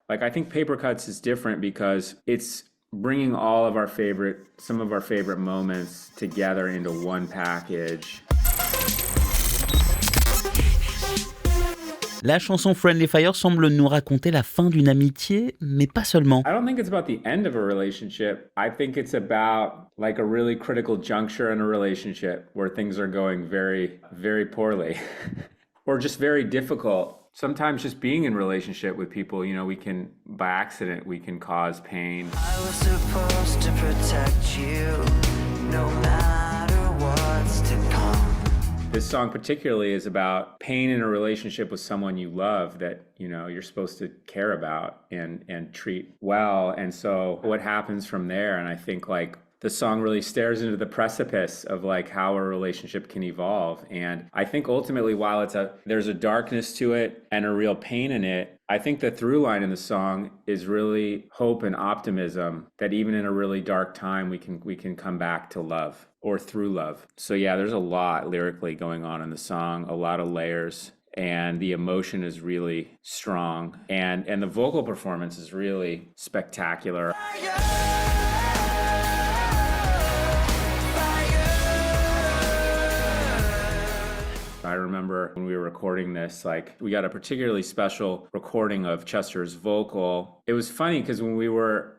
Like, I think Papercuts is different because it's bringing some of our favorite moments together into one package. La chanson Friendly Fire semble nous raconter la fin d'une amitié, mais pas seulement. I don't think it's about the end of a relationship. I think it's about like a really critical juncture in a relationship where things are going very, very poorly or just very difficult. Sometimes just being in relationship with people, by accident, we can cause pain. I was supposed to protect you, no matter what's to come. This song particularly is about pain in a relationship with someone you love that, you're supposed to care about and treat well. And so what happens from there? And I think like the song really stares into the precipice of like how a relationship can evolve. And I think ultimately, while there's a darkness to it and a real pain in it, I think the through line in the song is really hope and optimism that even in a really dark time, we can come back to love or through love. So yeah, there's a lot lyrically going on in the song, a lot of layers, and the emotion is really strong. And the vocal performance is really spectacular. I remember when we were recording this, like we got a particularly special recording of Chester's vocal. It was funny because when we were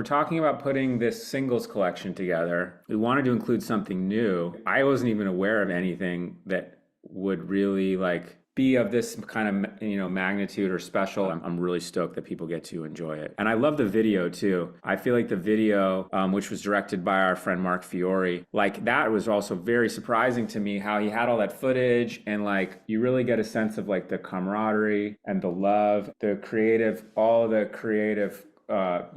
talking about putting this singles collection together, we wanted to include something new. I wasn't even aware of anything that would really like be of this kind of, magnitude or special. I'm really stoked that people get to enjoy it. And I love the video too. I feel like the video, which was directed by our friend Mark Fiore, like that was also very surprising to me how he had all that footage and like you really get a sense of like the camaraderie and the love, all the creative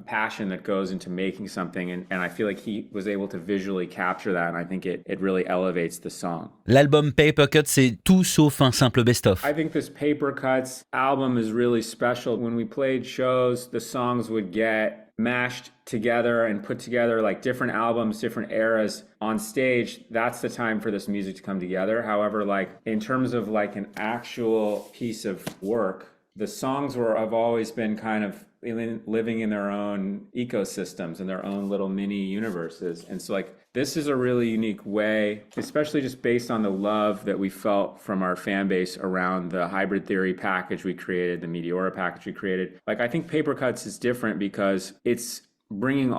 passion that goes into making something, and I feel like he was able to visually capture that, and I think it really elevates the song. L'album Papercuts, c'est tout sauf un simple best-of. I think this Papercuts album is really special. When we played shows, the songs would get mashed together and put together like different albums, different eras on stage. That's the time for this music to come together. However, like in terms of like an actual piece of work, the songs have always been kind of living in their own ecosystems and their own little mini universes. And so like this is a really unique way, especially just based on the love that we felt from our fan base around the Hybrid Theory package we created, the Meteora package we created. Like I think Papercuts is different because it's bringing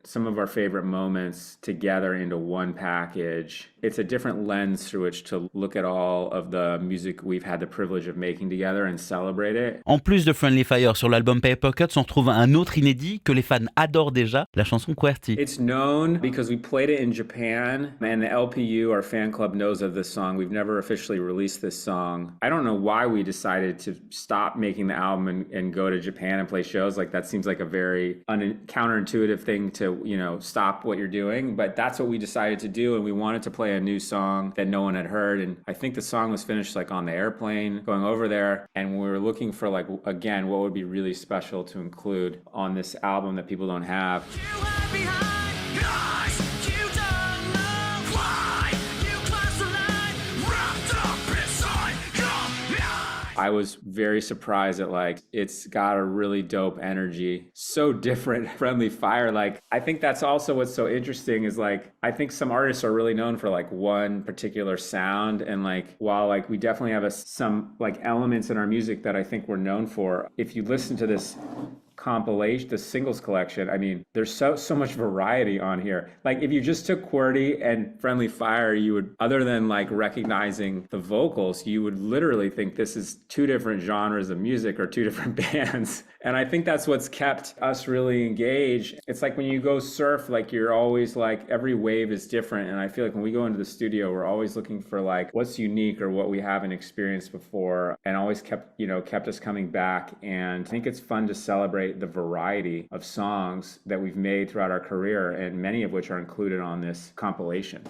some of our favorite moments together into one package. It's a different lens through which to look at all of the music we've had the privilege of making together and celebrate it. En plus de Friendly Fire sur l'album Papercuts, on retrouve un autre inédit que les fans adorent déjà, la chanson QWERTY. It's known because we played it in Japan, and the LPU, our fan club, knows of this song. We've never officially released this song. I don't know why we decided to stop making the album and go to Japan and play shows. Like that seems like a very counterintuitive thing to, stop what you're doing. But that's what we decided to do, and we wanted to play a new song that no one had heard. And I think the song was finished like on the airplane going over there, and we were looking for like, again, what would be really special to include on this album that people don't have. I was very surprised at like, it's got a really dope energy. So different, Friendly Fire. Like, I think that's also what's so interesting is like, I think some artists are really known for like one particular sound. And like, while like we definitely have some like elements in our music that I think we're known for, if you listen to this compilation, the singles collection, I mean, there's so much variety on here. Like if you just took QWERTY and Friendly Fire, you would, other than like recognizing the vocals, you would literally think this is two different genres of music or two different bands. And I think that's what's kept us really engaged. It's like when you go surf, like you're always like, every wave is different. And I feel like when we go into the studio, we're always looking for like what's unique or what we haven't experienced before, and always kept us coming back. And I think it's fun to celebrate the variety of songs that we've made throughout our career, and many of which are included on this compilation.